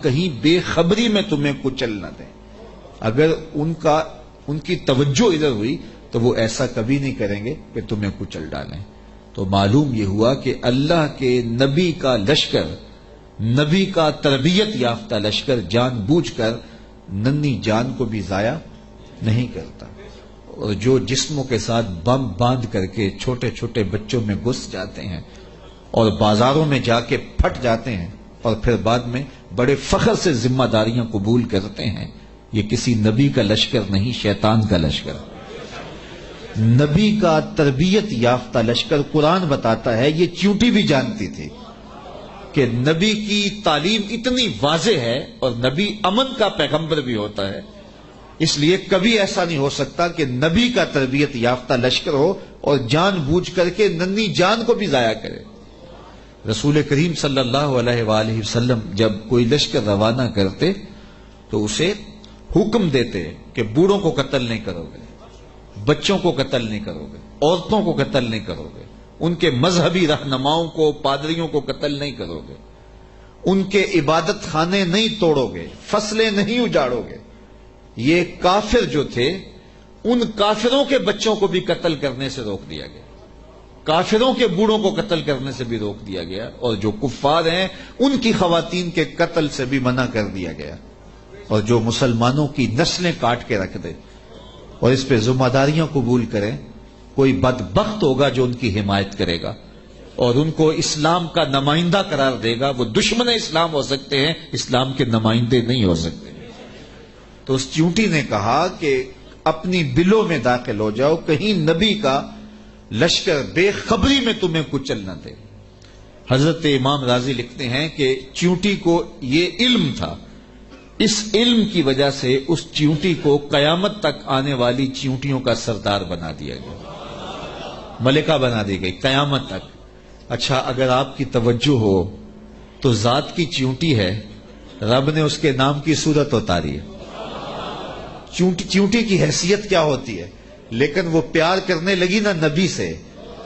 کہیں بے خبری میں تمہیں کچل نہ دیں. اگر ان کی توجہ ادھر ہوئی تو وہ ایسا کبھی نہیں کریں گے کہ تمہیں کچل ڈالیں. تو معلوم یہ ہوا کہ اللہ کے نبی کا لشکر، نبی کا تربیت یافتہ لشکر جان بوجھ کر ننھی جان کو بھی ضائع نہیں کرتا. اور جو جسموں کے ساتھ بم باندھ کر کے چھوٹے چھوٹے بچوں میں گھس جاتے ہیں اور بازاروں میں جا کے پھٹ جاتے ہیں اور پھر بعد میں بڑے فخر سے ذمہ داریاں قبول کرتے ہیں، یہ کسی نبی کا لشکر نہیں، شیطان کا لشکر. نبی کا تربیت یافتہ لشکر قرآن بتاتا ہے، یہ چیونٹی بھی جانتی تھی کہ نبی کی تعلیم اتنی واضح ہے اور نبی امن کا پیغمبر بھی ہوتا ہے، اس لیے کبھی ایسا نہیں ہو سکتا کہ نبی کا تربیت یافتہ لشکر ہو اور جان بوجھ کر کے ننھی جان کو بھی ضائع کرے. رسول کریم صلی اللہ علیہ وآلہ وسلم جب کوئی لشکر روانہ کرتے تو اسے حکم دیتے کہ بوڑھوں کو قتل نہیں کرو گے، بچوں کو قتل نہیں کرو گے، عورتوں کو قتل نہیں کرو گے، ان کے مذہبی رہنماؤں کو، پادریوں کو قتل نہیں کرو گے، ان کے عبادت خانے نہیں توڑو گے، فصلیں نہیں اجاڑو گے. یہ کافر جو تھے ان کافروں کے بچوں کو بھی قتل کرنے سے روک دیا گیا، کافروں کے بوڑھوں کو قتل کرنے سے بھی روک دیا گیا، اور جو کفار ہیں ان کی خواتین کے قتل سے بھی منع کر دیا گیا. اور جو مسلمانوں کی نسلیں کاٹ کے رکھ دے اور اس پہ ذمہ داریاں قبول کریں، کوئی بدبخت ہوگا جو ان کی حمایت کرے گا اور ان کو اسلام کا نمائندہ قرار دے گا. وہ دشمن اسلام ہو سکتے ہیں، اسلام کے نمائندے نہیں ہو سکتے. تو اس چیونٹی نے کہا کہ اپنی بلوں میں داخل ہو جاؤ، کہیں نبی کا لشکر بے خبری میں تمہیں کچل نہ دے. حضرت امام راضی لکھتے ہیں کہ چیونٹی کو یہ علم تھا، اس علم کی وجہ سے اس چیونٹی کو قیامت تک آنے والی چیونٹیوں کا سردار بنا دیا گیا، ملکہ بنا دی گئی قیامت تک. اچھا، اگر آپ کی توجہ ہو تو ذات کی چیونٹی ہے، رب نے اس کے نام کی صورت اتاری ہے. چیونٹی کی حیثیت کیا ہوتی ہے، لیکن وہ پیار کرنے لگی نا نبی سے،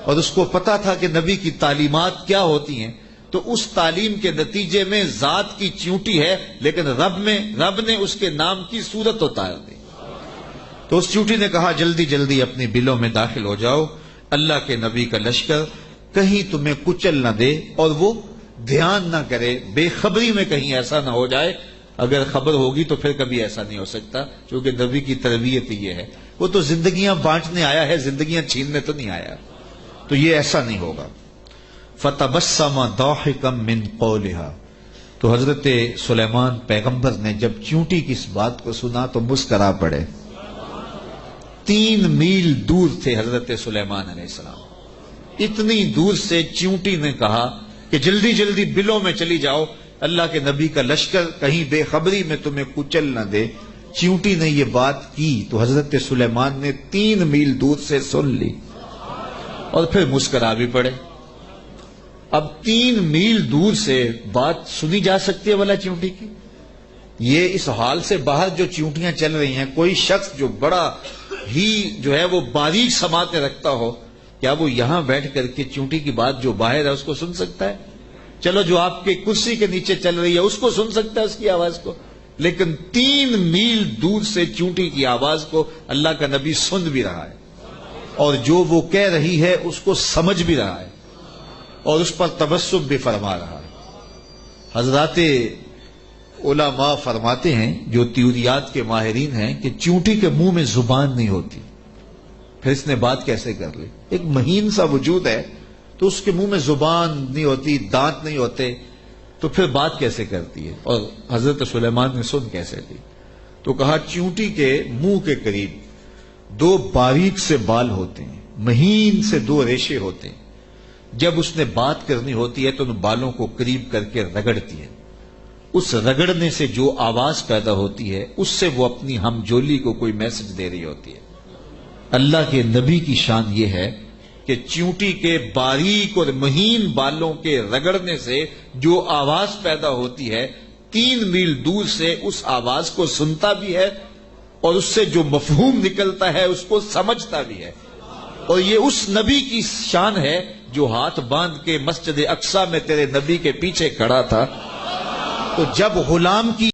اور اس کو پتا تھا کہ نبی کی تعلیمات کیا ہوتی ہیں، تو اس تعلیم کے نتیجے میں ذات کی چیونٹی ہے، لیکن رب نے اس کے نام کی صورت اتار دی. تو اس چیونٹی نے کہا جلدی جلدی اپنی بلوں میں داخل ہو جاؤ، اللہ کے نبی کا لشکر کہیں تمہیں کچل نہ دے اور وہ دھیان نہ کرے، بے خبری میں کہیں ایسا نہ ہو جائے. اگر خبر ہوگی تو پھر کبھی ایسا نہیں ہو سکتا، کیونکہ نبی کی تربیت یہ ہے. وہ تو زندگیاں بانٹنے آیا ہے، زندگیاں چھیننے تو نہیں آیا، تو یہ ایسا نہیں ہوگا. فَتَبَسَّمَ ضَاحِكًا مِّن قَوْلِهَا، تو حضرت سلیمان پیغمبر نے جب چیونٹی کی اس بات کو سنا تو مسکرا پڑے. 3 میل دور تھے حضرت سلیمان علیہ السلام، اتنی دور سے چیونٹی نے کہا کہ جلدی جلدی بلوں میں چلی جاؤ، اللہ کے نبی کا لشکر کہیں بے خبری میں تمہیں کچل نہ دے. چیونٹی نے یہ بات کی تو حضرت سلیمان نے 3 میل دور سے سن لی اور پھر مسکرا بھی پڑے. اب 3 میل دور سے بات سنی جا سکتی ہے بھلا چیونٹی کی؟ یہ اس حال سے باہر جو چیونٹیاں چل رہی ہیں، کوئی شخص جو بڑا ہی جو ہے وہ باریک سماعتیں رکھتا ہو، کیا وہ یہاں بیٹھ کر کے چیونٹی کی بات جو باہر ہے اس کو سن سکتا ہے؟ چلو جو آپ کے کرسی کے نیچے چل رہی ہے اس کو سن سکتا ہے، اس کی آواز کو، لیکن 3 میل دور سے چیونٹی کی آواز کو اللہ کا نبی سن بھی رہا ہے، اور جو وہ کہہ رہی ہے اس کو سمجھ بھی رہا ہے، اور اس پر تبسم بھی فرما رہا ہے. حضرات علماء فرماتے ہیں، جو تیوریات کے ماہرین ہیں، کہ چیونٹی کے منہ میں زبان نہیں ہوتی، پھر اس نے بات کیسے کر لی؟ ایک مہین سا وجود ہے تو اس کے منہ میں زبان نہیں ہوتی، دانت نہیں ہوتے، تو پھر بات کیسے کرتی ہے؟ اور حضرت سلیمان نے سن کیسے لی؟ تو کہا چیونٹی کے منہ کے قریب 2 باریک سے بال ہوتے ہیں، مہین سے 2 ریشے ہوتے ہیں. جب اس نے بات کرنی ہوتی ہے تو ان بالوں کو قریب کر کے رگڑتی ہے، اس رگڑنے سے جو آواز پیدا ہوتی ہے اس سے وہ اپنی ہمجولی کو کوئی میسج دے رہی ہوتی ہے. اللہ کے نبی کی شان یہ ہے کہ چیونٹی کے باریک اور مہین بالوں کے رگڑنے سے جو آواز پیدا ہوتی ہے 3 میل دور سے اس آواز کو سنتا بھی ہے، اور اس سے جو مفہوم نکلتا ہے اس کو سمجھتا بھی ہے. اور یہ اس نبی کی شان ہے جو ہاتھ باندھ کے مسجد اقصی میں تیرے نبی کے پیچھے کھڑا تھا. تو جب غلام کی